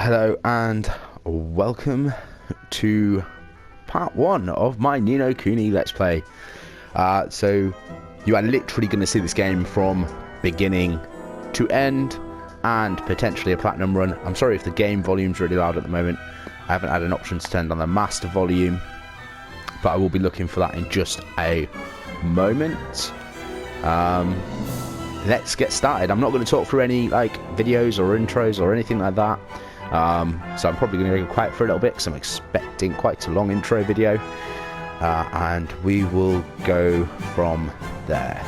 Hello and welcome to part 1 of my Kuni Let's Play. So you are literally going to see this game from beginning to end and potentially a platinum run. I'm sorry if the game volume's really loud at the moment. I haven't had an option to turn down the master volume, but I will be looking for that in just a moment. Let's get started. I'm not going to talk through any videos or intros or anything like that. So I'm probably going to go quiet for a little bit because I'm expecting quite a long intro video, and we will go from there.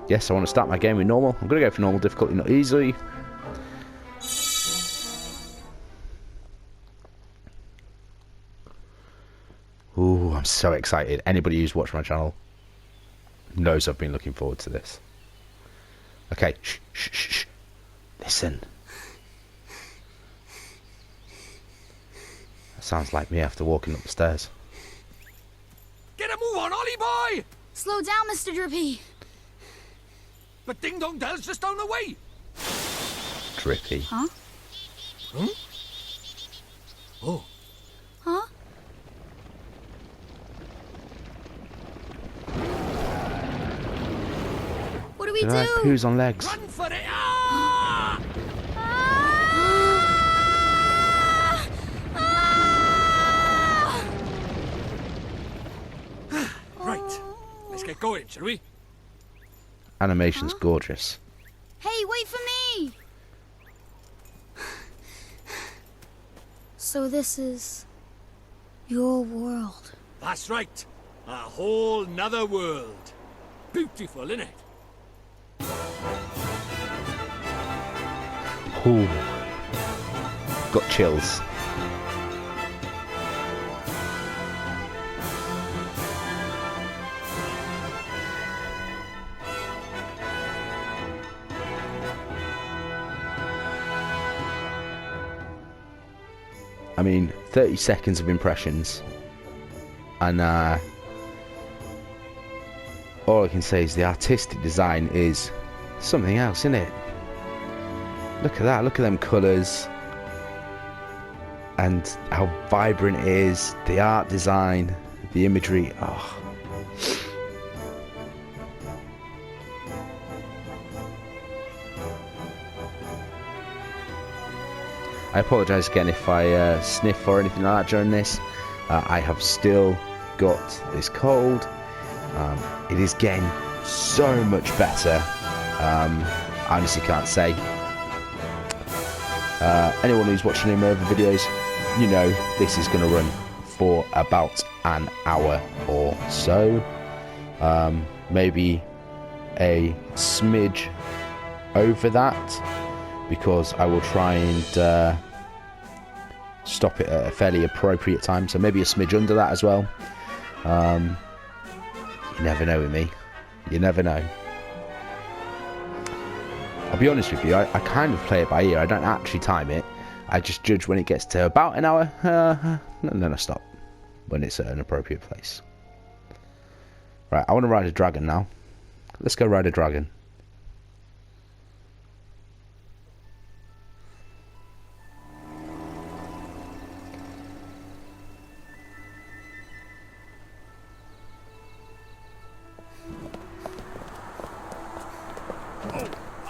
Yes, I want to start my game with normal. I'm going to go for normal difficulty, not easy. Ooh, I'm so excited. Anybody who's watched my channel knows I've been looking forward to this. Okay, shh, shh, shh, shh. Listen. That sounds like me after walking up the stairs. Get a move on, Ollie boy! Slow down, Mr. Drippy. But Ding Dong Dell's just down the way. Drippy. Huh? Huh? Oh. Huh? What do we do? Who's on legs? Run for it! Ah! Right. Let's get going, shall we? Animation's gorgeous. Hey, wait for me! So this is your world. That's right. A whole nother world. Beautiful, innit? Ooh. Got chills. I mean, 30 seconds of impressions, and all I can say is the artistic design is something else, isn't it? Look at that, look at them colours, and how vibrant it is, the art design, the imagery. Oh. I apologise again if I sniff or anything like that during this. I have still got this cold. It is getting so much better. I honestly can't say. Anyone who's watching any of my other videos, you know this is going to run for about an hour or so. Maybe a smidge over that, because I will try and stop it at a fairly appropriate time, so maybe a smidge under that as well. You never know with me. You never know. I'll be honest with you, I kind of play it by ear. I don't actually time it. I just judge when it gets to about an hour, and then I stop when it's at an appropriate place. Right, I want to ride a dragon now. Let's go ride a dragon.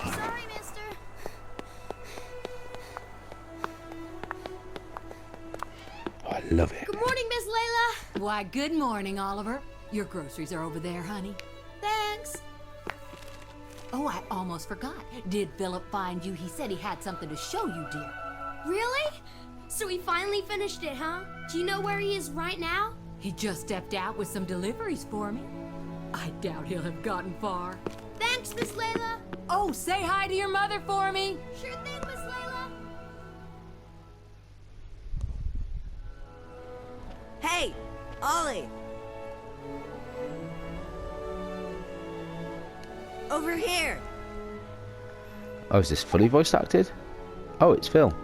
Sorry, mister. Oh, I love it. Good morning, Miss Layla. Why, good morning, Oliver. Your groceries are over there, honey. Thanks. Oh, I almost forgot. Did Philip find you? He said he had something to show you, dear. Really? So he finally finished it, huh? Do you know where he is right now? He just stepped out with some deliveries for me. I doubt he'll have gotten far. Thanks, Miss Layla. Oh, say hi to your mother for me. Sure thing, Miss Layla. Hey, Ollie! Over here! Oh, is this fully voice acted? Oh, it's Phil.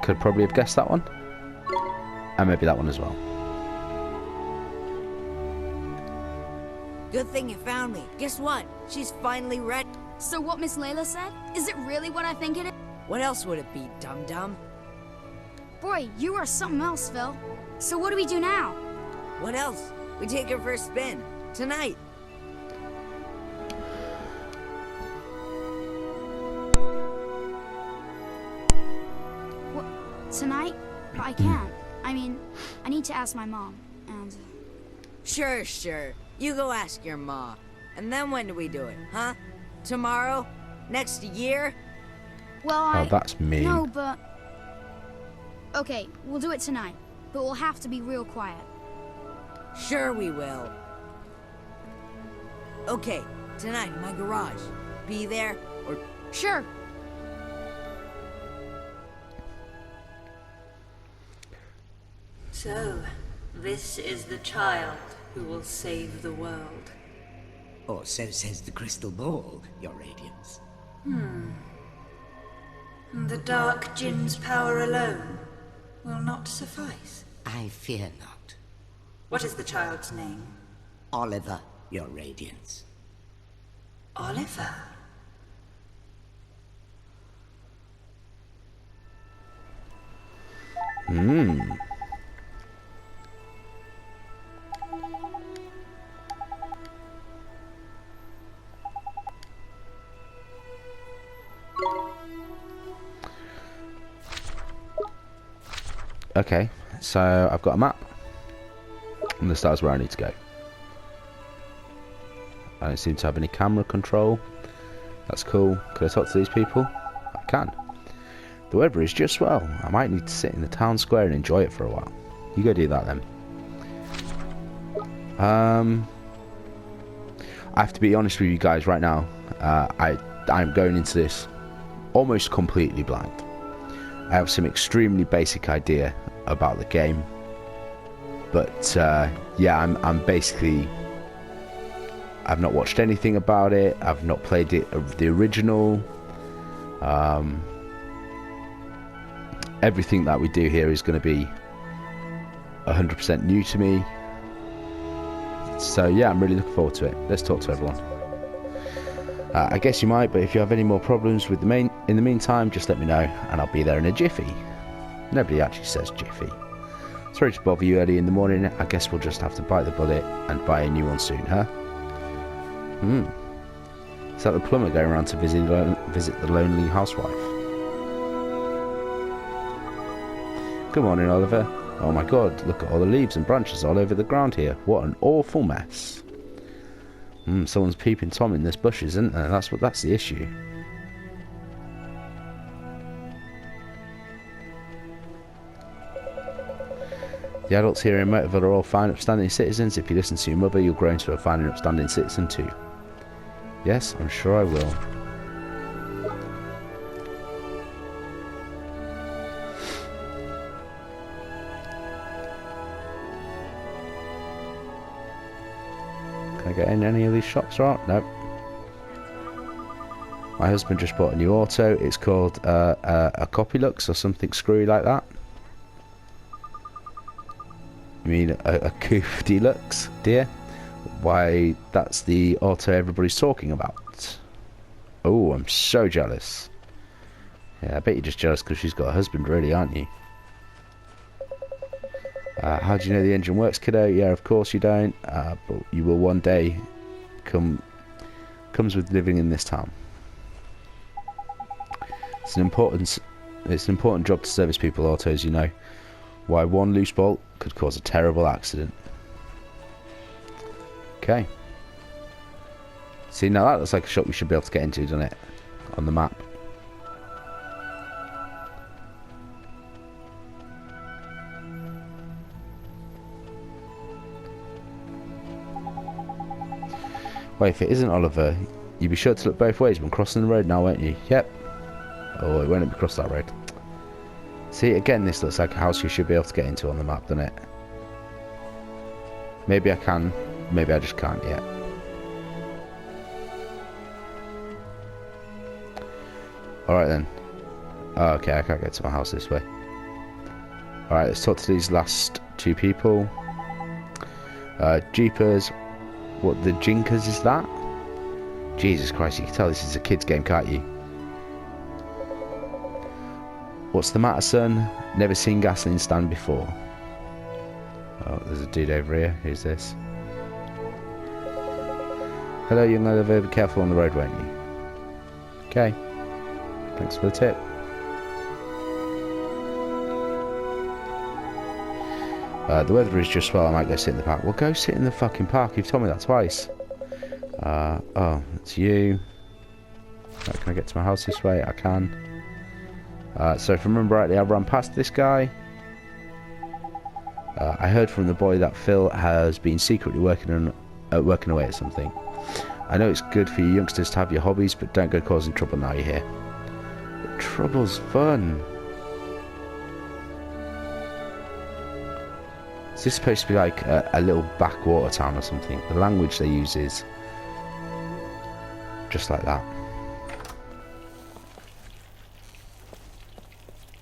Could probably have guessed that one. And maybe that one as well. Good thing you found me. Guess what? She's finally ready. So what Miss Layla said? Is it really what I think it is? What else would it be, dum-dum? Boy, you are something else, Phil. So what do we do now? What else? We take her for a spin. Tonight. What? Tonight? But I can't. I mean, I need to ask my mom, and... Sure. You go ask your ma. And then when do we do it, huh? Tomorrow? Next year? Well, Oh, that's mean. No, but... Okay, we'll do it tonight. But we'll have to be real quiet. Sure we will. Okay, tonight in my garage. Be there, or... Sure. So, this is the child who will save the world. Or so says the crystal ball, Your Radiance. The Dark Jinn's power alone will not suffice. I fear not. What is the child's name? Oliver, Your Radiance. Oliver. Okay, so I've got a map. And the star's where I need to go. I don't seem to have any camera control. That's cool. Can I talk to these people? I can. The weather is just swell. I might need to sit in the town square and enjoy it for a while. You go do that then. I have to be honest with you guys right now. I'm going into this almost completely blind. I have some extremely basic idea about the game, but yeah, I'm basically, I've not watched anything about it. I've not played it, the original. Everything that we do here is going to be 100% new to me. So yeah, I'm really looking forward to it. Let's talk to everyone. I guess you might, but if you have any more problems with in the meantime, just let me know, and I'll be there in a jiffy. Nobody actually says jiffy. Sorry to bother you early in the morning. I guess we'll just have to bite the bullet and buy a new one soon, huh? Is that the plumber going around to visit the lonely housewife? Good morning, Oliver. Oh my god, look at all the leaves and branches all over the ground here. What an awful mess. Someone's peeping Tom in this bushes, isn't there? That's the issue. The adults here in Motorville are all fine, upstanding citizens. If you listen to your mother, you'll grow into a fine and upstanding citizen too. Yes, I'm sure I will. Can I get in any of these shops? Right? Nope. My husband just bought a new auto. It's called a Copylux or something screwy like that. You mean a Coupe Deluxe, dear? Why, that's the auto everybody's talking about. Oh, I'm so jealous. Yeah, I bet you're just jealous because she's got a husband, really, aren't you? How do you know the engine works, kiddo? Yeah, of course you don't, but you will one day. Comes with living in this town. It's an important job to service people autos, you know. Why, one loose bolt could cause a terrible accident. Okay. See, now that looks like a shop we should be able to get into, doesn't it? On the map. Wait, if it isn't Oliver, you'd be sure to look both ways when crossing the road now, won't you? Yep. Oh, it won't let me cross that road. See, again, this looks like a house you should be able to get into on the map, doesn't it? Maybe I can, maybe I just can't yet. Alright then. Oh, okay, I can't get to my house this way. Alright, let's talk to these last two people. Jeepers. What, the Jinkers is that? Jesus Christ, you can tell this is a kid's game, can't you? What's the matter, son? Never seen gasoline stand before. Oh, there's a dude over here. Who's this? Hello, young Oliver. Be careful on the road, won't you? Okay. Thanks for the tip. The weather is just swell. I might go sit in the park. Well, go sit in the fucking park. You've told me that twice. Oh, it's you. Right, can I get to my house this way? I can. So if I remember rightly, I ran past this guy. I heard from the boy that Phil has been secretly working away at something. I know it's good for you youngsters to have your hobbies, but don't go causing trouble now you're here. But trouble's fun. Is this supposed to be like a little backwater town or something? The language they use is just like that.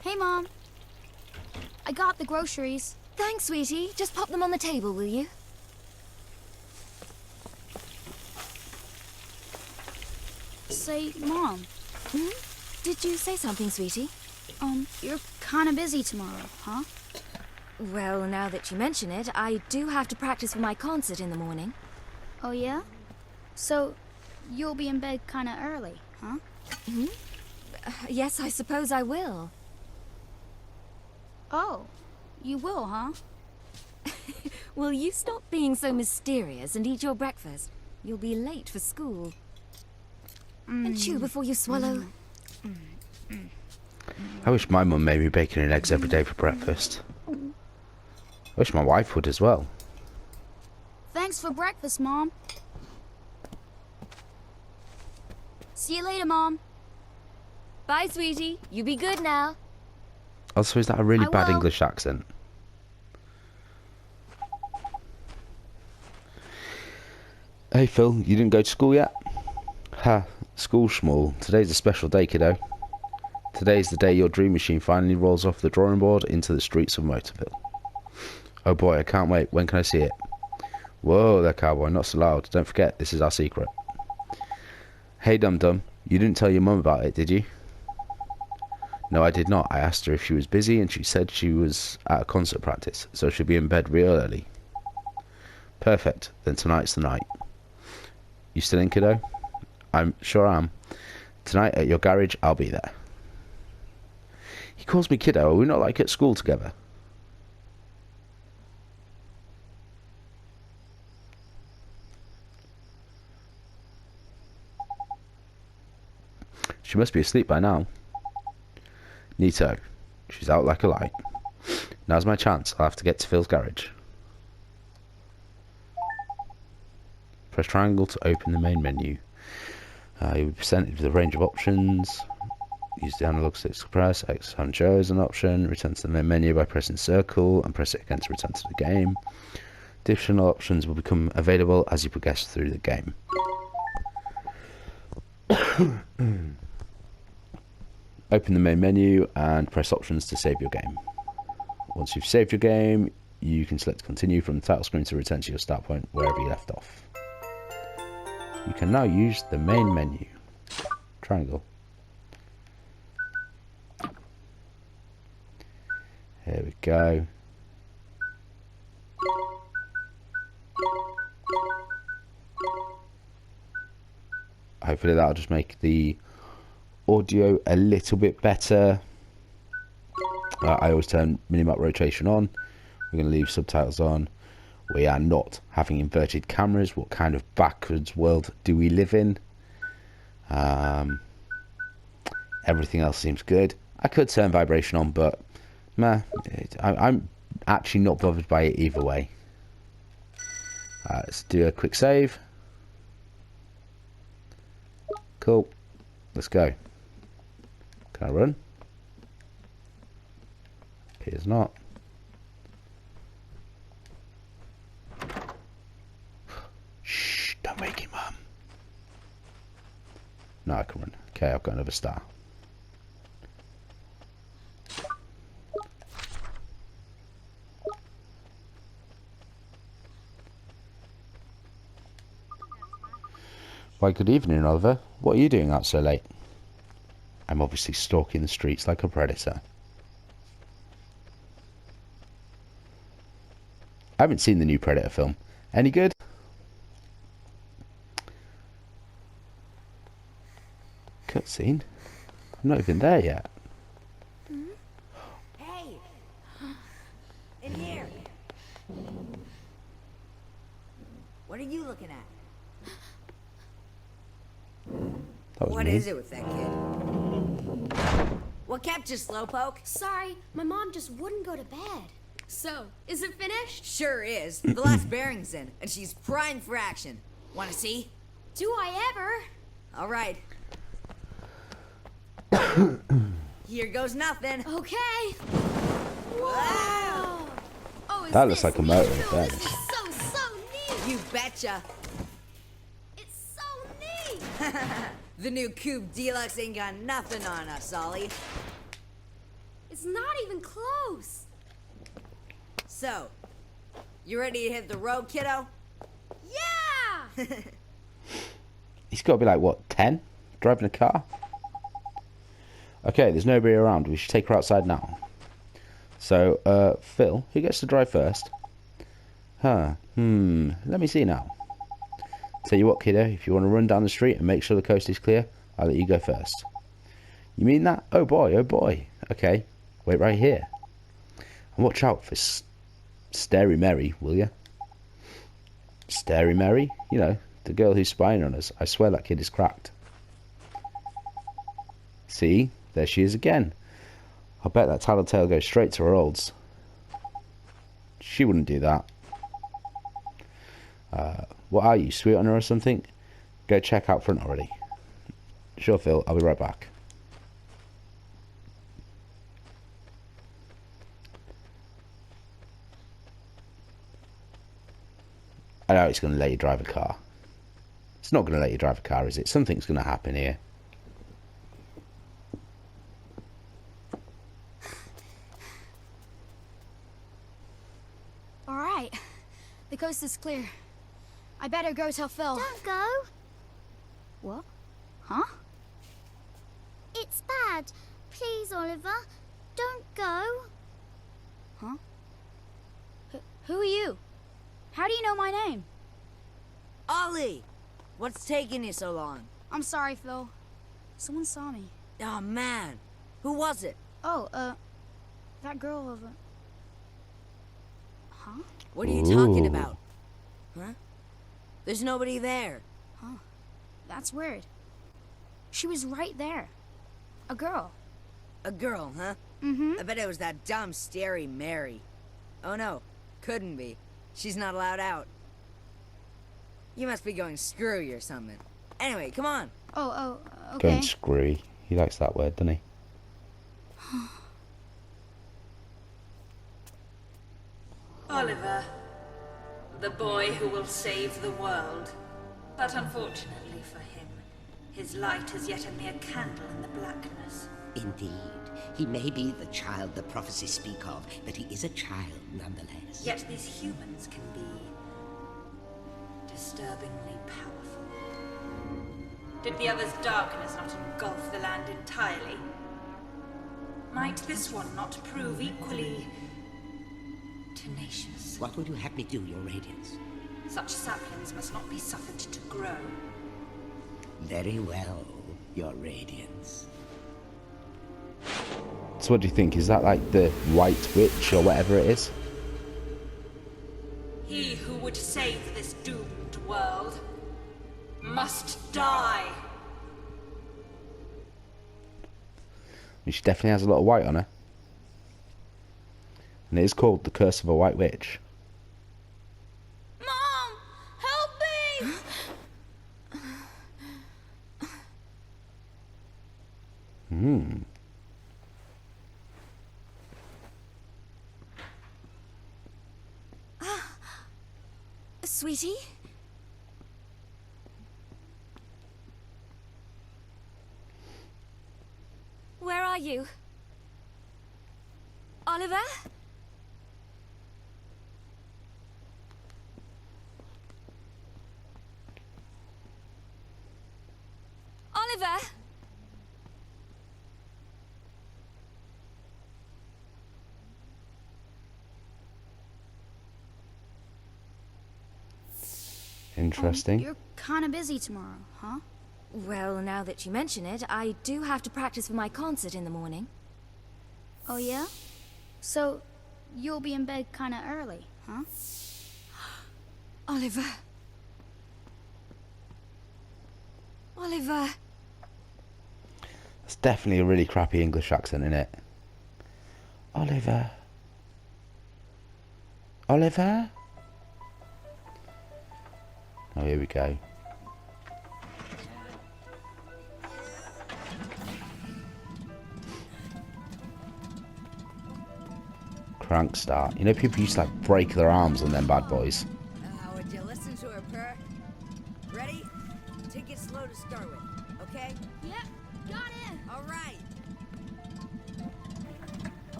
Hey, Mom. I got the groceries. Thanks, sweetie. Just pop them on the table, will you? Say, Mom. Did you say something, sweetie? You're kind of busy tomorrow, huh? Well, now that you mention it, I do have to practice for my concert in the morning. Oh, yeah? So, you'll be in bed kind of early, huh? Yes, I suppose I will. Oh, you will, huh? Will you stop being so mysterious and eat your breakfast? You'll be late for school. And chew before you swallow. I wish my mum made me bacon and eggs every day for breakfast. I wish my wife would as well. Thanks for breakfast, Mom. See you later, Mom. Bye, sweetie. You be good now. Also, is that a really I bad will. English accent? Hey Phil, you didn't go to school yet? Ha, school schmool. Today's a special day, kiddo. Today's the day your dream machine finally rolls off the drawing board into the streets of Motorville. Oh boy, I can't wait. When can I see it? Whoa there, cowboy, not so loud. Don't forget, this is our secret. Hey Dum Dum, you didn't tell your mum about it, did you? No, I did not. I asked her if she was busy and she said she was at a concert practice, so she'll be in bed real early. Perfect, then tonight's the night. You still in, kiddo? I'm sure I am. Tonight at your garage, I'll be there. He calls me kiddo. Are we not like at school together? She must be asleep by now. Neato. She's out like a light. Now's my chance. I'll have to get to Phil's garage. Press triangle to open the main menu. You'll be presented with a range of options. Use the analog stick to press. X on show is an option. Return to the main menu by pressing circle and press it again to return to the game. Additional options will become available as you progress through the game. Open the main menu and press options to save your game. Once you've saved your game, you can select continue from the title screen to return to your start point wherever you left off. You can now use the main menu. Triangle. Here we go. Hopefully that'll just make the audio a little bit better. I always turn minimap rotation on. We're going to leave subtitles on. We are not having inverted cameras. What kind of backwards world do we live in? Everything else seems good. I could turn vibration on, but meh, I'm actually not bothered by it either way. Let's do a quick save. Cool. Let's go. Can I run? Appears not. Shh, don't wake him up. No, I can run. Okay, I've got another star. Why, good evening, Oliver. What are you doing out so late? I'm obviously stalking the streets like a predator. I haven't seen the new Predator film. Any good? Cutscene? I'm not even there yet. Hey! In here! What are you looking at? That was What me. is it with that kid? What kept you, Slowpoke? Sorry, my mom just wouldn't go to bed. So, is it finished? Sure is. The last bearing's in, and she's primed for action. Wanna see? Do I ever? All right. Here goes nothing. Okay. Wow! Oh, is That looks this like a neat? motor, Phil, in This fairness. is so neat. You betcha. It's so neat. The new Coupe Deluxe ain't got nothing on us, Ollie. It's not even close. So, you ready to hit the road, kiddo? Yeah. He's got to be like, what, 10? Driving a car? Okay, there's nobody around. We should take her outside now. So, Phil, who gets to drive first? Let me see now. Tell you what, kiddo, if you want to run down the street and make sure the coast is clear, I'll let you go first. You mean that? Oh boy, oh boy. Okay, wait right here. And watch out for Starey Mary, will you? Starey Mary? You know, the girl who's spying on us. I swear that kid is cracked. See? There she is again. I bet that tattletale goes straight to her olds. She wouldn't do that. What are you, sweet on her or something? Go check out front already. Sure, Phil. I'll be right back. I know it's going to let you drive a car. It's not going to let you drive a car, is it? Something's going to happen here. All right. The coast is clear. I better go tell Phil. Don't go. What? Huh? It's bad. Please, Oliver. Don't go. Huh? Who are you? How do you know my name? Ollie! What's taking you so long? I'm sorry, Phil. Someone saw me. Oh, man. Who was it? Oh, that girl over... Huh? What are you talking Ooh. about? Huh? There's nobody there. Huh. That's weird. She was right there. A girl. A girl, huh? Mm-hmm. I bet it was that dumb, Starey Mary. Oh, no. Couldn't be. She's not allowed out. You must be going screwy or something. Anyway, come on. Oh, okay. Going screwy. He likes that word, doesn't he? Oliver, the boy who will save the world. But unfortunately for him, his light is yet a mere candle in the blackness. Indeed. He may be the child the prophecies speak of, but he is a child nonetheless. Yet these humans can be disturbingly powerful. Did the other's darkness not engulf the land entirely? Might this one not prove equally tenacious? What would you have me do, Your Radiance? Such saplings must not be suffered to grow. Very well, Your Radiance. So what do you think? Is that like the White Witch or whatever it is? He who would save this doomed world must die. She definitely has a lot of white on her. And it is called The Curse of a White Witch. Mom, help me! Sweetie? Where are you? Oliver? Oliver! Interesting. You're kind of busy tomorrow, huh? Well, now that you mention it, I do have to practice for my concert in the morning. Oh, yeah? So, you'll be in bed kind of early, huh? Oliver. Oliver. It's definitely a really crappy English accent, isn't it? Oliver. Oliver? Oh, here we go. Crank start. You know, people used to like break their arms on them bad boys. Would you listen to her purr? Ready? Take it slow to start with, okay? Yep, got it. All right.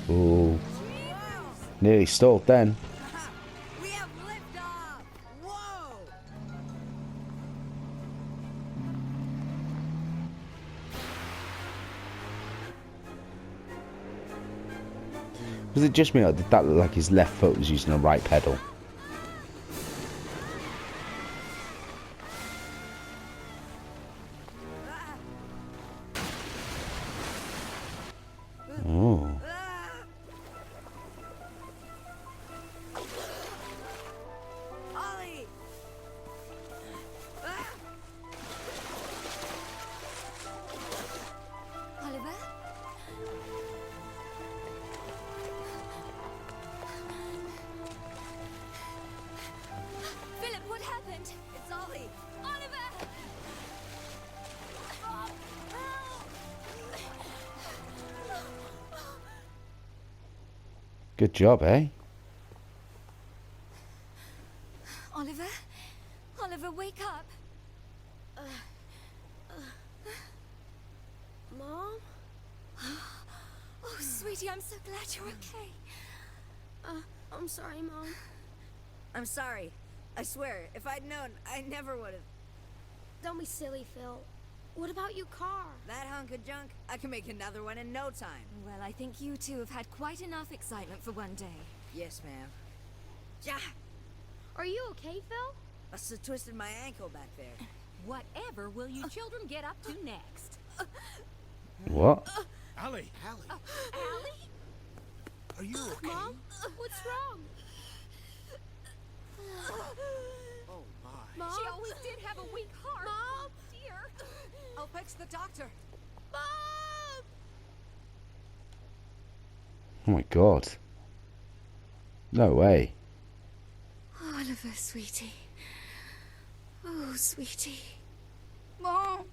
Ooh. Nearly stalled then. We have liftoff! Whoa! Was it just me, or did that look like his left foot was using the right pedal? Oh. Ollie! Oliver? Philip, what happened? It's Ollie! Oliver! Good job, eh? Oliver? Oliver, wake up! Mom? Oh, sweetie, I'm so glad you're okay. I'm sorry, Mom. I'm sorry. I swear, if I'd known, I never would have. Don't be silly, Phil. What about your car? That hunk of junk, I can make another one in no time. Well, I think you two have had quite enough excitement for one day. Yes, ma'am. Ja! Are you okay, Phil? Must have twisted my ankle back there. Whatever will you children get up to next? What? Allie! Allie? Are you okay? Mom? What's wrong? Oh, my. Mom? She always did have a weak heart. Mom? Dear. I'll fetch the doctor. Mom! Oh my god. No way. Oliver, sweetie. Oh, sweetie. Mom!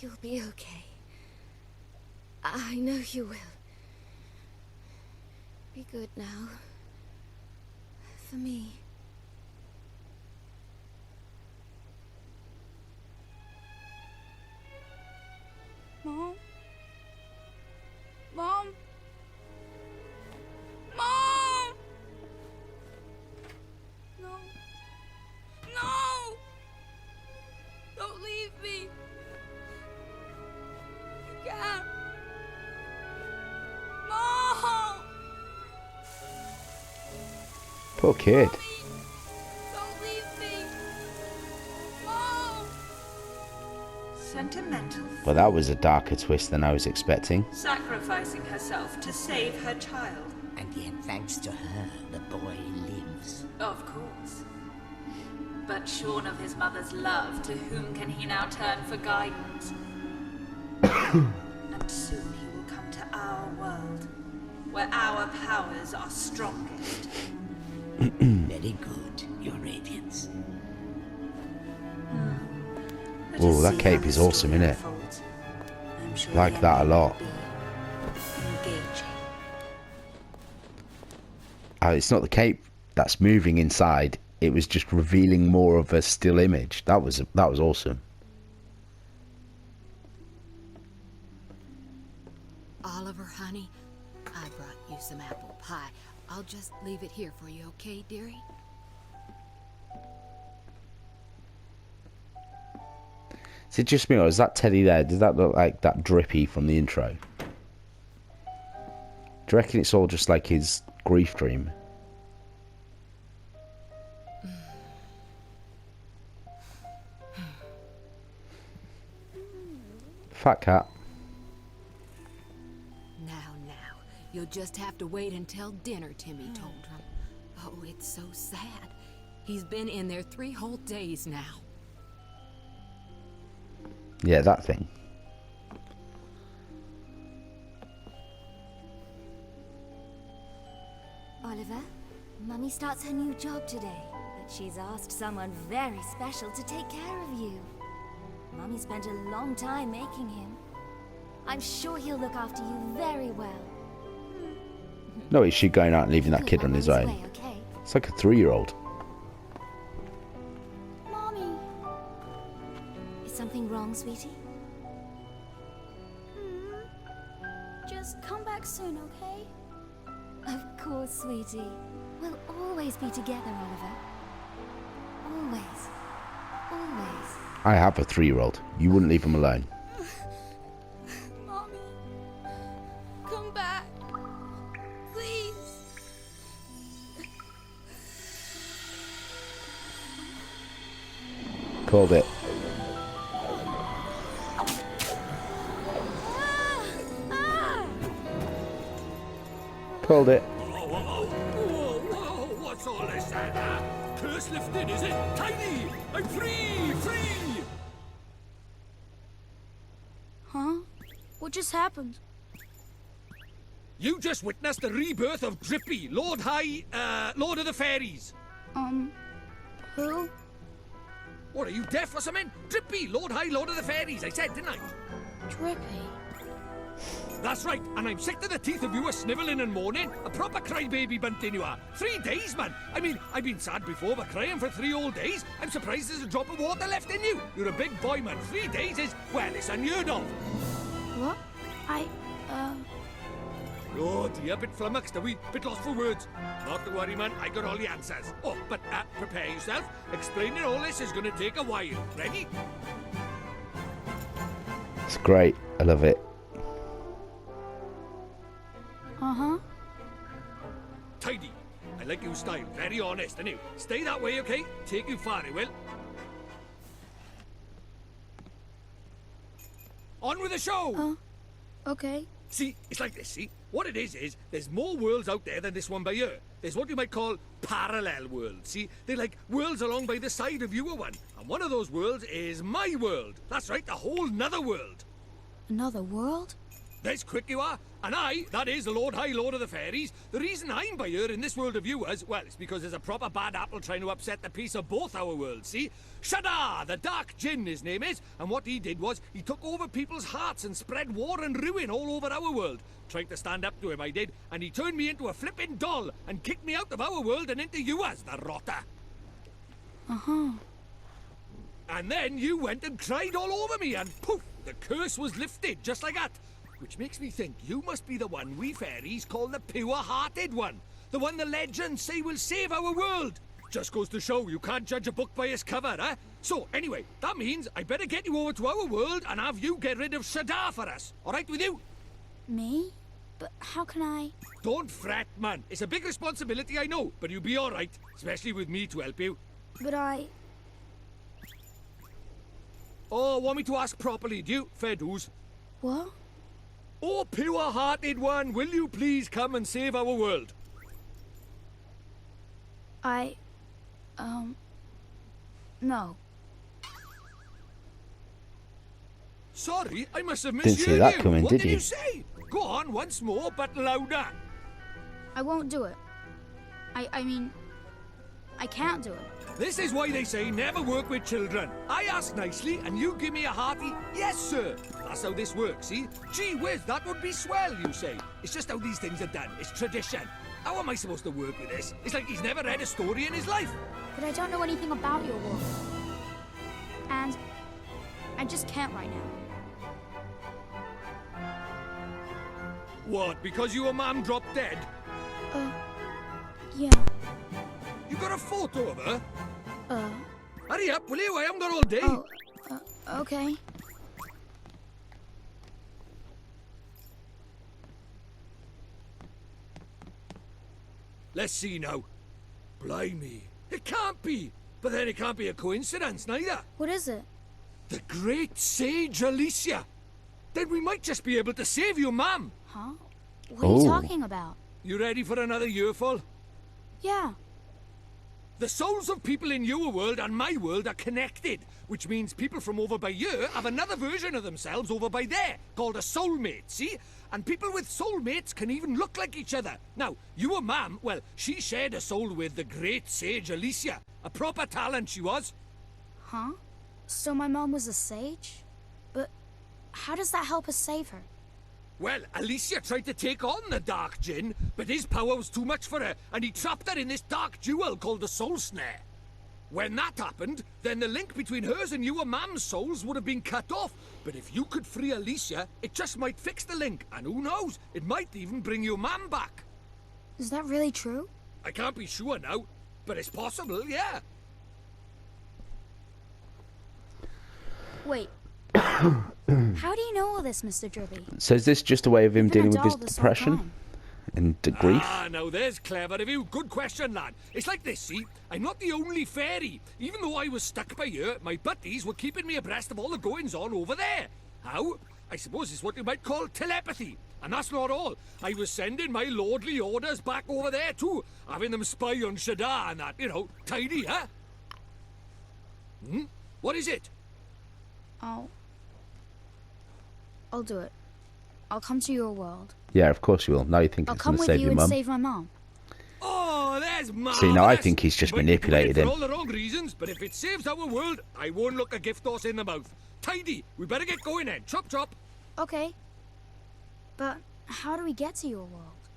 You'll be okay. I know you will. Be good now. For me. Mom? Mom? Mom! No. No! Don't leave me. You can't. Mom! Poor kid. Mommy! Don't leave me. Mom! Sentimental. Well, that was a darker twist than I was expecting. Sacrificing herself to save her child. And yet, thanks to her, the boy lives. Of course. But shorn of his mother's love, to whom can he now turn for guidance? And soon he will come to our world, where our powers are strongest. Very good, your radiance. Let Oh, us that see cape how is the awesome, story innit? unfolds. I'm sure Like the that a ending lot. will be engaging. It's not the cape that's moving inside. It was just revealing more of a still image. That was awesome. Oliver, honey. honey. I brought you some apple pie. I'll just leave it here for you, okay, dearie? Is it just me, or is that Teddy there? Does that look like that Drippy from the intro? Do you reckon it's all just like his grief dream? Fat cat. Now, you'll just have to wait until dinner, Timmy told him. Oh, it's so sad. He's been in there 3 whole days now. Yeah, that thing. Oliver, Mummy starts her new job today, but she's asked someone very special to take care of you. Mummy spent a long time making him. I'm sure he'll look after you very well. No, is she going out and leaving that kid on his own? Okay? It's like a 3-year-old. Mommy. Is something wrong, sweetie? Just come back soon, okay? Of course, sweetie. We'll always be together, Oliver. Always. Always. I have a 3-year-old. You wouldn't leave him alone. Mommy. Come back. Please. Called it. Called it. Whoa, what's all this then? Curse lifted, is it? Tiny! I'm free! Free! Huh? What just happened? You just witnessed the rebirth of Drippy, Lord of the Fairies. Who? What, are you deaf or something? Drippy, Lord of the Fairies, I said, didn't I? Drippy. That's right, and I'm sick to the teeth of you a snivelling and moaning. A proper crybaby bunting you are. 3 days, man. I mean, I've been sad before, but crying for 3 whole days? I'm surprised there's a drop of water left in you. You're a big boy, man. 3 days is, well, it's unheard of. What? Oh dear, bit flummoxed, are we? Bit lost for words. Not to worry, man, I got all the answers. Oh, but prepare yourself. Explaining all this is going to take a while. Ready? It's great. I love it. Uh-huh. Tidy. I like your style. Very honest, and you stay that way, okay? Take you far, it will. On with the show! Okay. See, it's like this, see? What it is there's more worlds out there than this one by here. There's what you might call parallel worlds, see? They're like worlds along by the side of your one. And one of those worlds is my world. That's right, a whole nother world. Another world? That's quick you are. And I, that is the Lord of the Fairies, the reason I'm by here in this world of yours, well, it's because there's a proper bad apple trying to upset the peace of both our worlds, see? Shadar, the Dark Djinn, his name is, and what he did was, he took over people's hearts and spread war and ruin all over our world. Tried to stand up to him, I did, and he turned me into a flippin' doll and kicked me out of our world and into yours, the rotter. Uh-huh. And then you went and cried all over me, and poof, the curse was lifted, just like that. Which makes me think you must be the one we fairies call the pure-hearted one. The one the legends say will save our world. Just goes to show you can't judge a book by its cover, eh? So, anyway, that means I better get you over to our world and have you get rid of Shadar for us. All right with you? Me? But how can I... Don't fret, man. It's a big responsibility, I know, but you'll be all right. Especially with me to help you. But I... Oh, want me to ask properly, do you? Fair dues. What? Oh, pure-hearted one, will you please come and save our world? No. Sorry, I must have Didn't misheard see that you. coming, What did did you? you say? Go on, once more, but louder. I won't do it. I mean... I can't do it. This is why they say never work with children. I ask nicely, and you give me a hearty, yes, sir. That's how this works, see? Gee whiz, that would be swell, you say. It's just how these things are done. It's tradition. How am I supposed to work with this? It's like he's never read a story in his life. But I don't know anything about your world. And... I just can't right now. What, because your mum dropped dead? Yeah. You got a photo of her? Uh, Hurry up, will you? I haven't got all day. oh, okay. Let's see now. Blimey. It can't be. But then it can't be a coincidence, neither. What is it? The great sage Alicia. Then we might just be able to save your mum. Huh? What are you talking about? You ready for another earful? Yeah. The souls of people in your world and my world are connected, which means people from over by here have another version of themselves over by there, called a soulmate, see? And people with soulmates can even look like each other. Now, your mum, well, she shared a soul with the great sage Alicia. A proper talent she was. Huh? So my mom was a sage? But how does that help us save her? Well, Alicia tried to take on the Dark Djinn, but his power was too much for her, and he trapped her in this dark jewel called the Soul Snare. When that happened, then the link between hers and your mum's souls would have been cut off. But if you could free Alicia, it just might fix the link, and who knows, it might even bring your mum back. Is that really true? I can't be sure now, but it's possible, yeah. Wait. How do you know all this, Mr. Drippy? So is this just a way of him You've been dealing a with his doll this whole depression time. and grief? Ah, now there's clever of you. Good question, lad. It's like this, see? I'm not the only fairy. Even though I was stuck by here, my buddies were keeping me abreast of all the goings-on over there. How? I suppose it's what you might call telepathy. And that's not all. I was sending my lordly orders back over there too, having them spy on Shadar and that, you know, tidy, huh? What is it? I'll do it. I'll come to your world. Yeah, of course you will. Now you think I'll he's come going to with save you your and mum. save my mom. Oh, there's marvelous. See, now I think he's just You might be doing it manipulated him. for all the wrong reasons, but if it saves our world, I won't look a gift horse in the mouth. Tidy. We better get going then. Chop, chop. Okay. But how do we get to your world?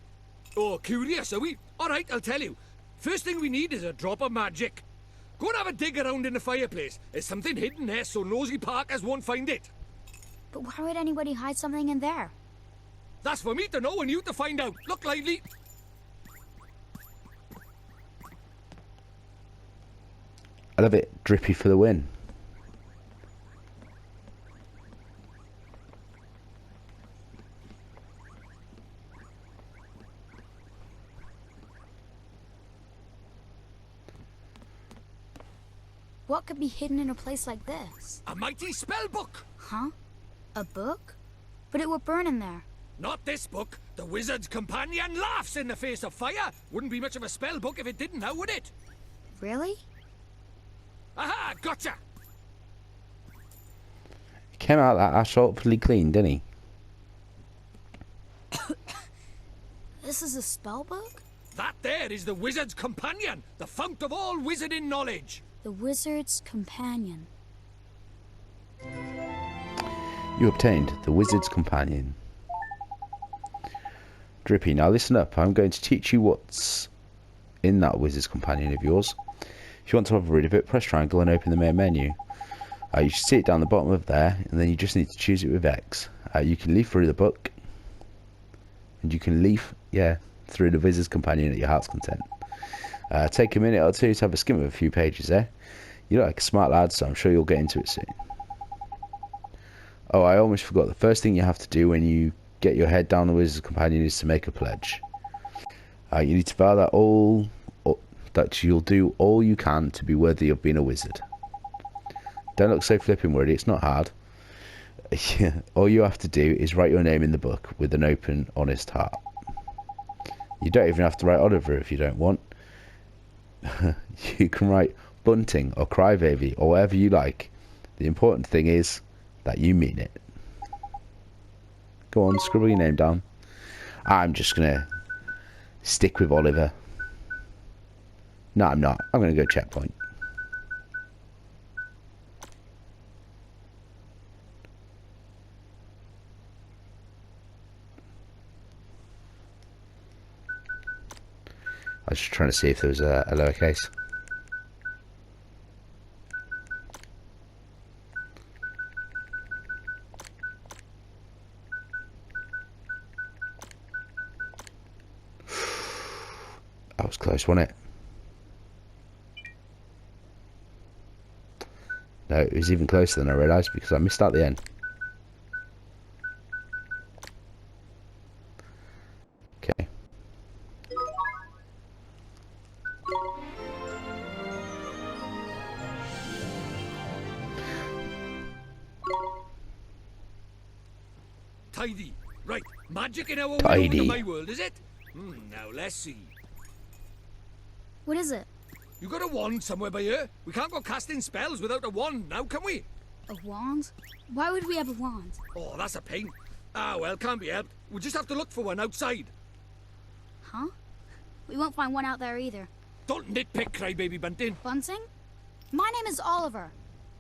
Oh, curious, are we? All right, I'll tell you. First thing we need is a drop of magic. Go and have a dig around in the fireplace. There's something hidden there so nosy Parkers won't find it. But why would anybody hide something in there? That's for me to know and you to find out. Look lively. I love it. Drippy for the win. What could be hidden in a place like this? A mighty spell book. Huh? A book? But it would burn in there. Not this book. The Wizard's Companion laughs in the face of fire. Wouldn't be much of a spell book if it didn't, now would it? Really? Aha, gotcha. He came out that ass awfully clean, didn't he? This is a spell book? That there is the Wizard's Companion, the fount of all wizarding knowledge. The Wizard's Companion. You obtained the Wizard's Companion. Drippy, now listen up. I'm going to teach you what's in that Wizard's Companion of yours. If you want to have a read of it, press triangle and open the main menu. You should see it down the bottom of there, and then you just need to choose it with X. You can leaf through the book, and you can leaf, through the Wizard's Companion at your heart's content. Take a minute or two to have a skim of a few pages there. You look like a smart lad, so I'm sure you'll get into it soon. Oh, I almost forgot. The first thing you have to do when you get your head down the Wizard's Companion is to make a pledge. You need to vow that you'll do all you can to be worthy of being a wizard. Don't look so flipping worried, it's not hard. All you have to do is write your name in the book with an open, honest heart. You don't even have to write Oliver if you don't want. You can write Bunting or Crybaby or whatever you like. The important thing is that you mean it. Go on, scribble your name down. I'm just gonna stick with Oliver. No, I'm not. I'm gonna go checkpoint. I was just trying to see if there was a lowercase. was close, wasn't it? No, it was even closer than I realised because I missed out the end. Okay. Tidy. Right, magic in our world Tidy. in my world, is it? Now let's see. What is it? You got a wand somewhere by here? We can't go casting spells without a wand now, can we? A wand? Why would we have a wand? Oh, that's a pain. Ah, well, can't be helped. We'll just have to look for one outside. Huh? We won't find one out there either. Don't nitpick, crybaby Bunting. Bunting? My name is Oliver.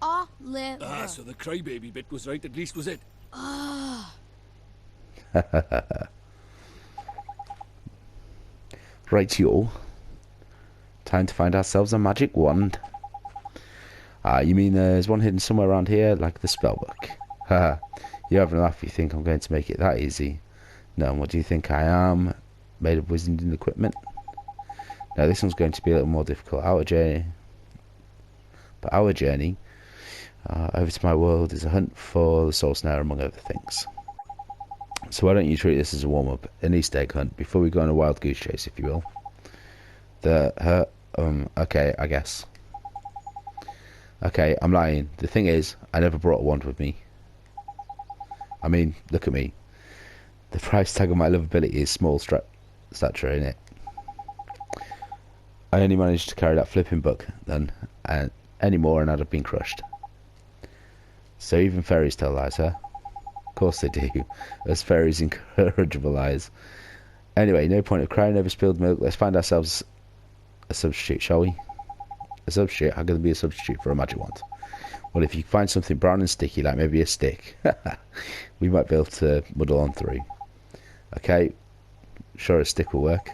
Oliver. Ah, so the crybaby bit was right, at least, was it? Ah. Right, y'all. Time to find ourselves a magic wand. You mean there's one hidden somewhere around here, like the spellbook? Haha. You have enough if you think I'm going to make it that easy. No, what do you think I am? Made of wizarding equipment? Now this one's going to be a little more difficult. Our journey over to my world is a hunt for the soul snare, among other things. So why don't you treat this as a warm-up, an Easter egg hunt, before we go on a wild goose chase, if you will. Okay, I guess. Okay, I'm lying. The thing is, I never brought a wand with me. I mean, look at me. The price tag on my lovability is small stature, in it. I only managed to carry that flipping book then, and any more and I'd have been crushed. So even fairies tell lies, huh? Of course they do, as fairies encourage lies. Anyway, no point of crying over spilled milk. Let's find ourselves a substitute, shall we? A substitute? How can there be a substitute for a magic wand? Well, if you find something brown and sticky, like maybe a stick, we might be able to muddle on through. Okay, sure, a stick will work.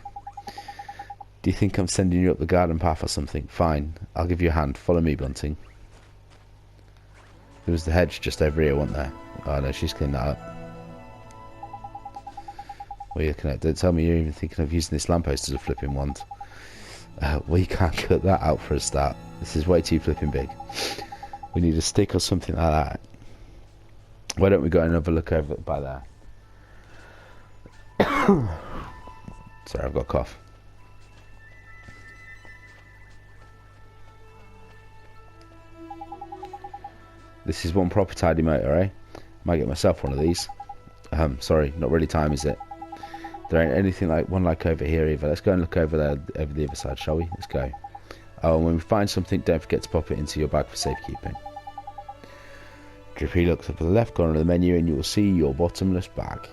Do you think I'm sending you up the garden path or something? Fine, I'll give you a hand. Follow me, Bunting. There was the hedge just over here, wasn't there? Oh no, she's cleaned that up. What are you looking at? Don't tell me you're even thinking of using this lamppost as a flipping wand. We can't cut that out for a start. This is way too flipping big. We need a stick or something like that. Why don't we go and have a look over by there? Sorry, I've got a cough. This is one proper tidy motor, eh? Might get myself one of these. Sorry, not really time, is it? There ain't anything like one like over here either. Let's go and look over there, over the other side, shall we? Let's go. Oh, and when we find something, don't forget to pop it into your bag for safekeeping. Drippy looks up at the left corner of the menu and you will see your bottomless bag.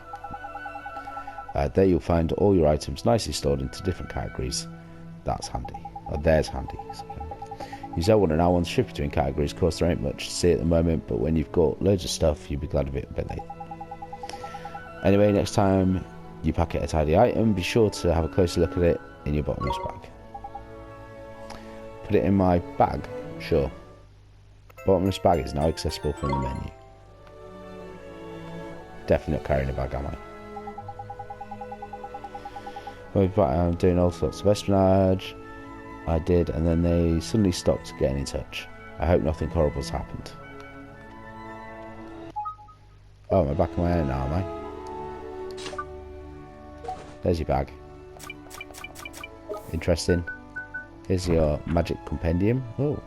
There you'll find all your items nicely stored into different categories. That's handy. There's handy. Use L1 and R1 to shift between categories. Of course, there ain't much to see at the moment, but when you've got loads of stuff, you'll be glad of it a bit later. Anyway, next time you packet a tidy item, be sure to have a closer look at it in your bottomless bag. Put it in my bag? Sure. Bottomless bag is now accessible from the menu. Definitely not carrying a bag, am I? I'm doing all sorts of espionage. I did, and then they suddenly stopped getting in touch. I hope nothing horrible's happened. Oh, am I back in my own now, am I? There's your bag. Interesting. Here's your magic compendium. Oh.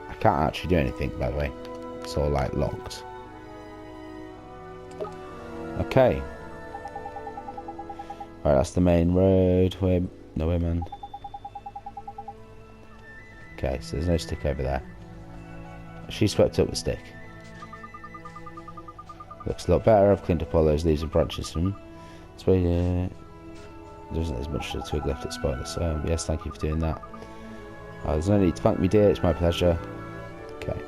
I can't actually do anything, by the way. It's all like locked. Okay. Right, that's the main road. No way, man. Okay, so there's no stick over there. She swept up the stick. Looks a lot better. I've cleaned up all those leaves and branches from. That's why there isn't as much of a twig left at spoiler. So yes, thank you for doing that. There's no need to thank me, dear. It's my pleasure. Okay.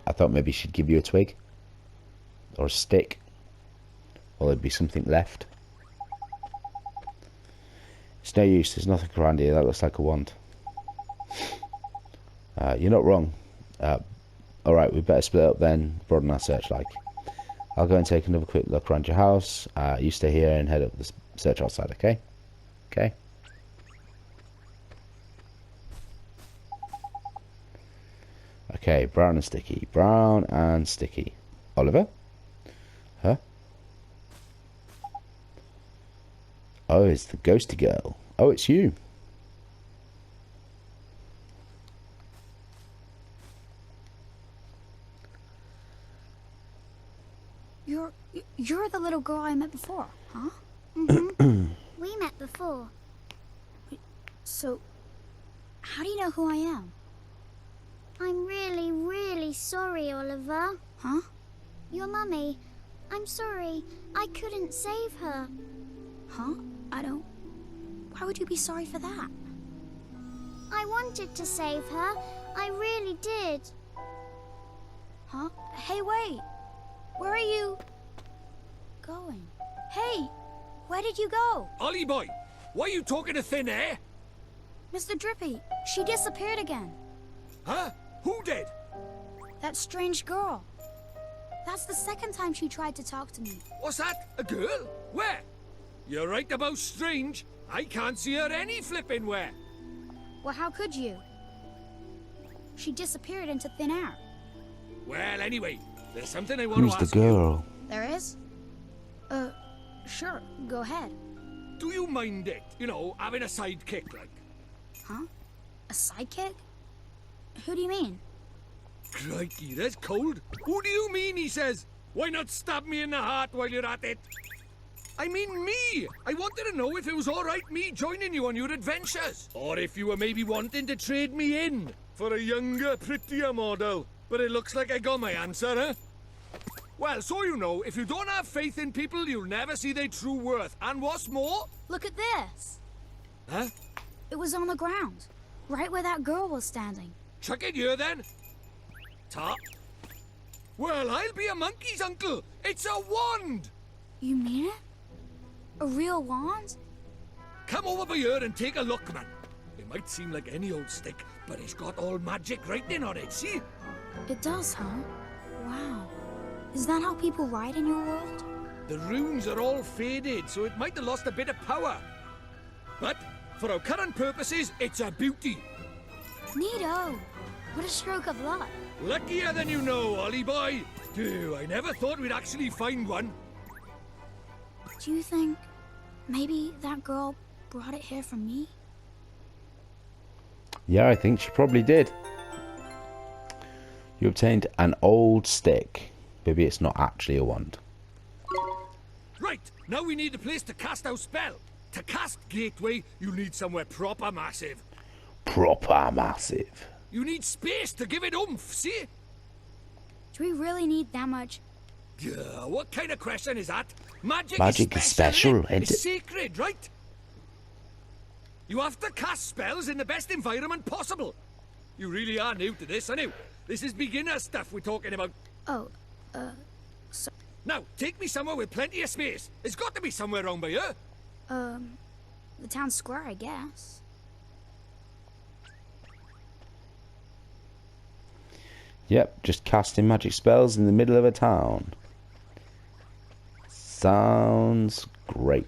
I thought maybe she'd give you a twig or a stick, or there'd be something left. It's no use. There's nothing around here. That looks like a wand. You're not wrong. Alright, we better split up then. Broaden our search like. I'll go and take another quick look around your house. You stay here and head up the search outside, okay? Okay. Okay, brown and sticky. Brown and sticky. Oliver? Huh? Oh, it's the ghosty girl. Oh, it's you. You're the little girl I met before, huh? Mm-hmm. We met before. So, how do you know who I am? I'm really, really sorry, Oliver. Huh? Your mummy. I'm sorry. I couldn't save her. Huh? I don't... Why would you be sorry for that? I wanted to save her. I really did. Huh? Hey, wait! Where are you... going? Hey! Where did you go? Ollie boy, why are you talking to thin air? Mr. Drippy, she disappeared again. Huh? Who did? That strange girl. That's the second time she tried to talk to me. What's that? A girl? Where? You're right about strange. I can't see her any flipping where. Well, how could you? She disappeared into thin air. Well, anyway, there's something I want Who's to the ask you. girl? There is? Sure, go ahead. Do you mind it? You know, having a sidekick like? Huh? A sidekick? Who do you mean? Crikey, that's cold. Who do you mean, he says? Why not stab me in the heart while you're at it? I mean me! I wanted to know if it was alright me joining you on your adventures. Or if you were maybe wanting to trade me in for a younger, prettier model. But it looks like I got my answer, huh? Well, so you know, if you don't have faith in people, you'll never see their true worth. And what's more... Look at this! Huh? It was on the ground, right where that girl was standing. Chuck it here, then. Top. Well, I'll be a monkey's uncle. It's a wand! You mean it? A real wand? Come over by here and take a look, man. It might seem like any old stick, but it's got all magic writing on it, see? It does, huh? Wow. Is that how people write in your world? The runes are all faded, so it might have lost a bit of power. But, for our current purposes, it's a beauty. Neato! What a stroke of luck. Luckier than you know, Ollie boy. Phew, I never thought we'd actually find one. Do you think maybe that girl brought it here for me? Yeah, I think she probably did. You obtained an old stick. Maybe it's not actually a wand. Right, now we need a place to cast our spell. To cast Gateway, you need somewhere proper massive. Proper massive. You need space to give it oomph, see? Do we really need that much? Yeah, what kind of question is that? Magic is special, isn't it? It's sacred, right? You have to cast spells in the best environment possible. You really are new to this, aren't you? This is beginner stuff we're talking about. Oh, Now, take me somewhere with plenty of space. It's got to be somewhere around by here. the town square, I guess. Yep, just casting magic spells in the middle of a town. Sounds great.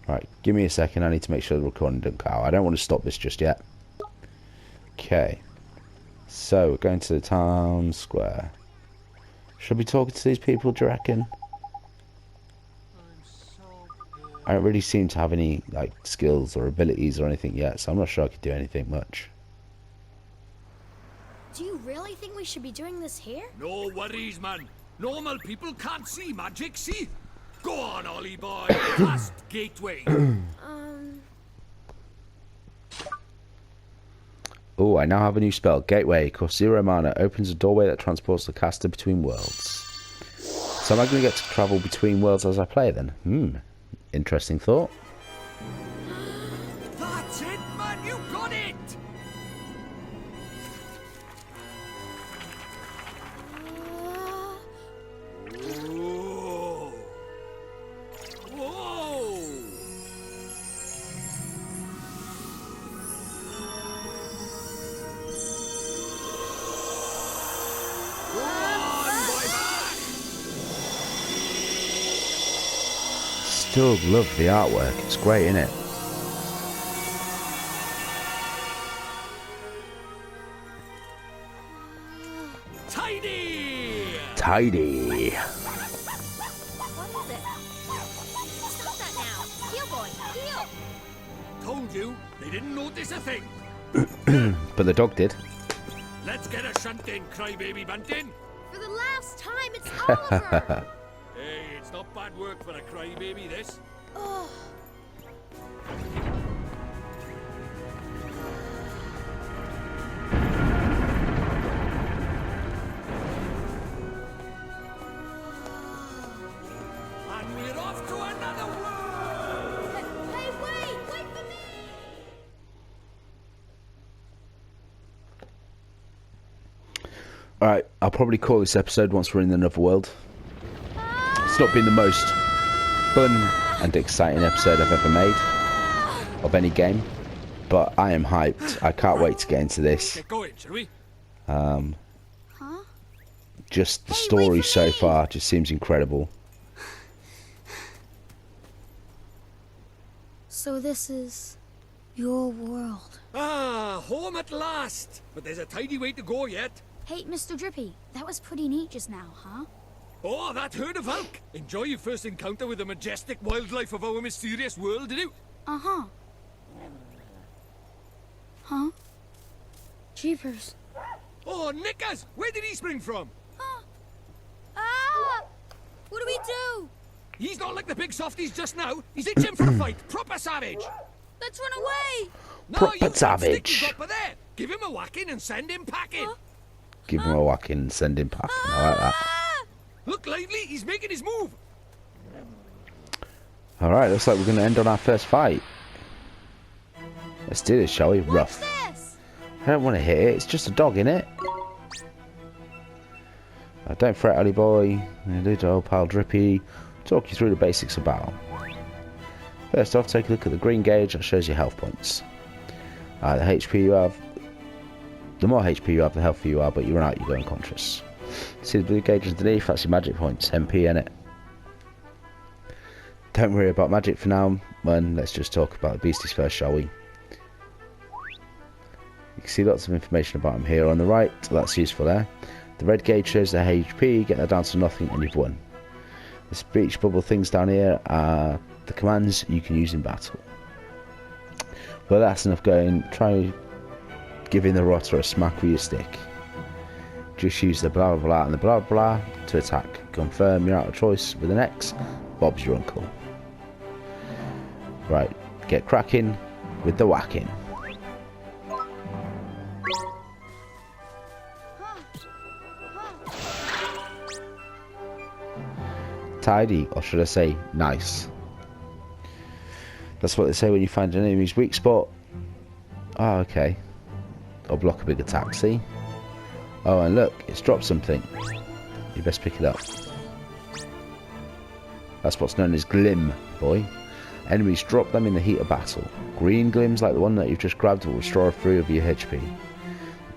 Right, give me a second. I need to make sure the recording doesn't cut out. I don't want to stop this just yet. Okay. So, we're going to the town square. Should we be talking to these people, do you reckon? I don't really seem to have any like skills or abilities or anything yet, so I'm not sure I could do anything much. Do you really think we should be doing this here? No worries, man. Normal people can't see magic, see? Go on, Ollie boy. Cast Gateway. Oh, I now have a new spell. Gateway. Costs 0 mana. Opens a doorway that transports the caster between worlds. So am I going to get to travel between worlds as I play then? Interesting thought. That's it, man. You got it. still love the artwork. It's great, isn't it? Tidy! Tidy. What is it? Stop that now! Heel, boy! Heel! Told you, they didn't notice a thing. But the dog did. Let's get a shunt in, crybaby bunting. For the last time, it's Oliver! Hey, it's not bad work for a crybaby, this. Oh. And we're off to another world! Hey, wait! Wait for me! Alright, I'll probably call this episode once we're in another world. It's not been the most fun and exciting episode I've ever made of any game, but I am hyped. I can't wait to get into this. Get going, shall we? Just the story so far just seems incredible. So this is your world. Ah, home at last! But there's a tidy way to go yet. Hey, Mr. Drippy, that was pretty neat just now, huh? Oh, that herd of elk! Enjoy your first encounter with the majestic wildlife of our mysterious world, did you? Uh-huh. Huh? Jeepers. Oh, Nickers! Where did he spring from? Ah! What do we do? He's not like the big softies just now. He's itching for a fight. Proper savage. Let's run away! No, Proper you can't savage. stick your gupper there. Give him a whacking and send him packing. Give him a whacking and send him packing. I like that. Look lively, he's making his move. Alright, looks like we're going to end on our first fight. Let's do this, shall we? Rough. This! I don't want to hit it. It's just a dog, innit? Don't fret, Ollie boy. Little old pal Drippy. Talk you through the basics of battle. First off, take a look at the green gauge that shows your health points. The HP you have. The more HP you have, the healthier you are, but you run out, you go unconscious. See the blue gauge underneath? That's your magic points. MP in it. Don't worry about magic for now. Let's just talk about the beasties first, shall we? You can see lots of information about them here on the right, so that's useful there. The red gauge shows their HP, get that down to nothing and you've won. The speech bubble things down here are the commands you can use in battle. Well, that's enough going. Try giving the rotter a smack with your stick. Just use the blah blah blah and the blah blah to attack. Confirm you're out of choice with an X. Bob's your uncle. Right, get cracking with the whacking. Tidy, or should I say nice. That's what they say when you find an enemy's weak spot. Oh, okay. Or block a big attack, see? Oh, and look, it's dropped something. You best pick it up. That's what's known as glim, boy. Enemies drop them in the heat of battle. Green glims like the one that you've just grabbed will restore 3 of your HP.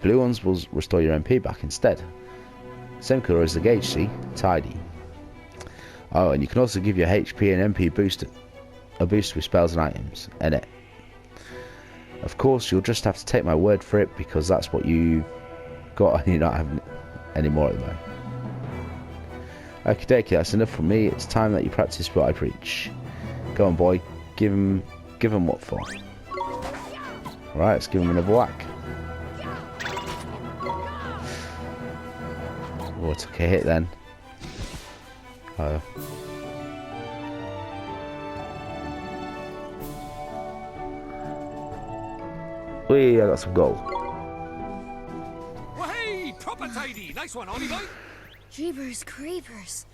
Blue ones will restore your MP back instead. Same colour as the gauge, see? Tidy. Oh, and you can also give your HP and MP a boost with spells and items, innit? Of course, you'll just have to take my word for it because that's what you've got and you're not having any more at the moment. Okie dokie, that's enough from me. It's time that you practice what I preach. Go on, boy. Give him what for. Alright, let's give him another whack. Oh, I took a hit then. Oh. Whee, I got some gold. Well, hey, proper tidy. Nice one, Ollie boy. Jeepers creepers.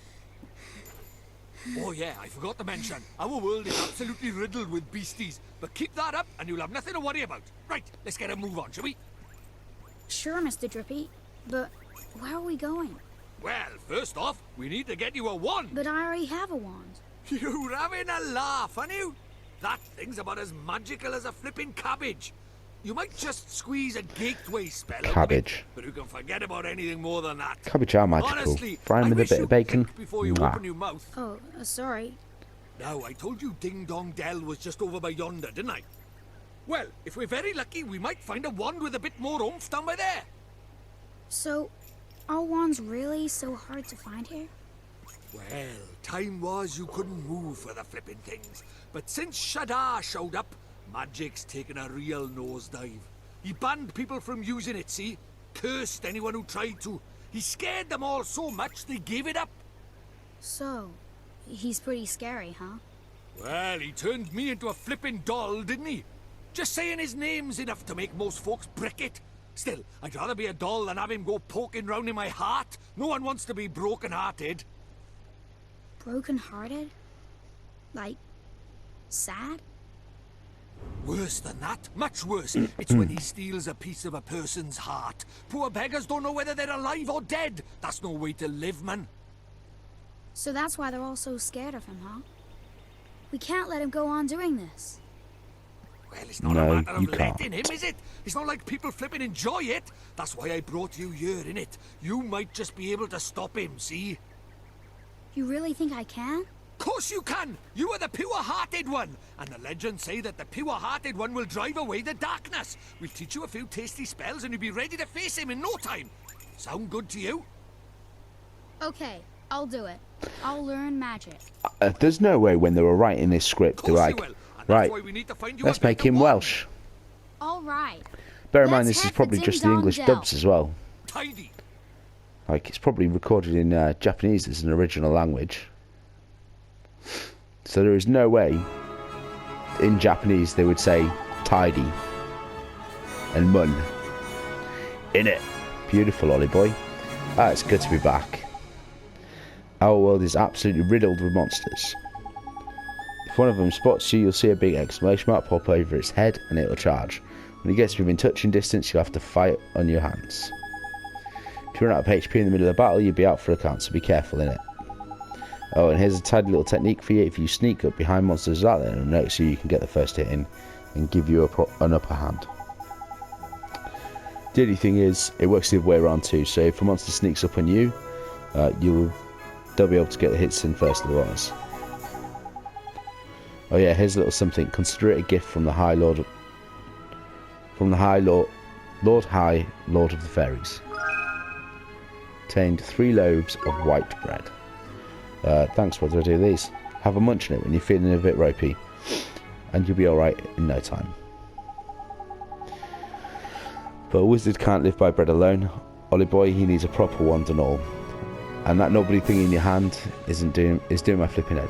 Oh yeah, I forgot to mention. Our world is absolutely riddled with beasties. But keep that up and you'll have nothing to worry about. Right, let's get a move on, shall we? Sure, Mr. Drippy, but where are we going? Well, first off, we need to get you a wand. But I already have a wand. You're having a laugh, aren't you? That thing's about as magical as a flipping cabbage. You might just squeeze a gateway spell Cabbage. but you can forget about anything more than that. Cabbage are magical. Honestly, Fry 'em with a bit of bacon. Before you Mwah. open your mouth. Oh, sorry. Now, I told you Ding Dong Dell was just over by yonder, didn't I? Well, if we're very lucky, we might find a wand with a bit more oomph down by there. So, are wands really so hard to find here? Well, time was you couldn't move for the flipping things. But since Shadar showed up, magic's taken a real nosedive. He banned people from using it, see? Cursed anyone who tried to. He scared them all so much they gave it up. So, he's pretty scary, huh? Well, he turned me into a flipping doll, didn't he? Just saying his name's enough to make most folks brick it. Still, I'd rather be a doll than have him go poking round in my heart. No one wants to be broken-hearted. Broken-hearted? Like, sad? Worse than that, much worse. It's when he steals a piece of a person's heart. Poor beggars don't know whether they're alive or dead. That's no way to live, man. So that's why they're all so scared of him, huh? We can't let him go on doing this. Well, it's not a matter of letting him, is it? It's not like people flipping enjoy it. That's why I brought you here, innit? You might just be able to stop him, see? You really think I can? Of course you can! You are the pure-hearted one! And the legends say that the pure-hearted one will drive away the darkness. We'll teach you a few tasty spells and you'll be ready to face him in no time. Sound good to you? Okay, I'll do it. I'll learn magic. There's no way when they were writing this script they're like, right, let's make him Welsh. All right. Bear in mind this is probably just the English dubs as well. Tidy. Like, it's probably recorded in Japanese as an original language. So there is no way in Japanese they would say tidy and mun in it. Beautiful, Ollie boy. Ah, it's good to be back. Our world is absolutely riddled with monsters. If one of them spots you, you'll see a big exclamation mark pop over its head and it'll charge. When it gets within touching distance, you'll have to fight on your hands. If you run out of HP in the middle of the battle, you'll be out for a count, so be careful in it. Oh, and here's a tidy little technique for you. If you sneak up behind monsters like that, it'll notice you can get the first hit in and give you an upper hand. The only thing is, it works the other way around too, so if a monster sneaks up on you, they'll be able to get the hits in first otherwise. Oh yeah, here's a little something. Consider it a gift from the High Lord of the Fairies. Obtained 3 loaves of white bread. Thanks, what do I do these? Have a munch on it when you're feeling a bit ropey, and you'll be alright in no time. But a wizard can't live by bread alone. Ollie boy, he needs a proper wand and all. And that knobbly thing in your hand is doing my flipping head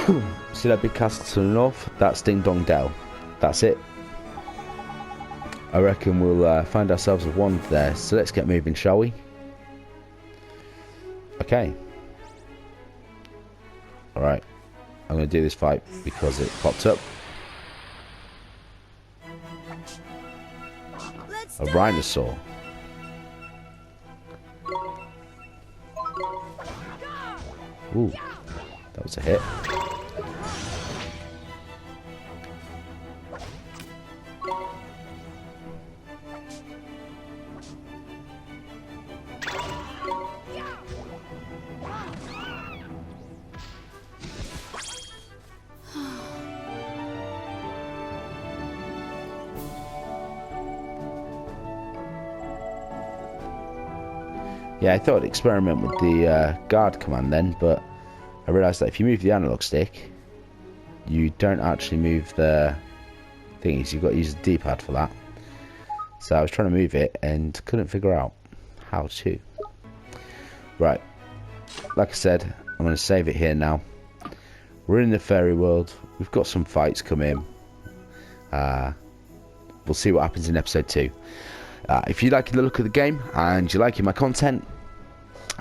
in. See that big castle to the north? That's Ding Dong Dell. That's it. I reckon we'll find ourselves a wand there, so let's get moving, shall we? Okay. Alright. I'm going to do this fight because it popped up. A rhinosaur. Ooh. That was a hit. Yeah, I thought I'd experiment with the guard command then, but I realised that if you move the analog stick, you don't actually move the thingies. You've got to use the D-pad for that. So I was trying to move it and couldn't figure out how to. Right, like I said, I'm going to save it here now. We're in the fairy world. We've got some fights coming. We'll see what happens in episode 2. If you like the look of the game and you're liking my content,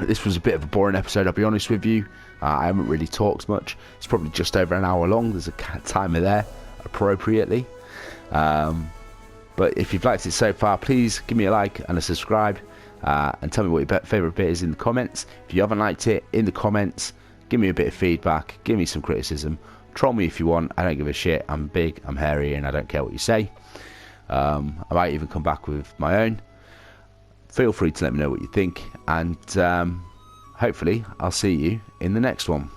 this was a bit of a boring episode, I'll be honest with you. I haven't really talked much. It's probably just over an hour long. There's a timer there appropriately. But if you've liked it so far, please give me a like and a subscribe, and tell me what your favourite bit is in the comments. If you haven't liked it, in the comments, give me a bit of feedback, give me some criticism, troll me if you want. I don't give a shit. I'm big, I'm hairy, and I don't care what you say. I might even come back with my own. Feel free to let me know what you think, and hopefully I'll see you in the next one.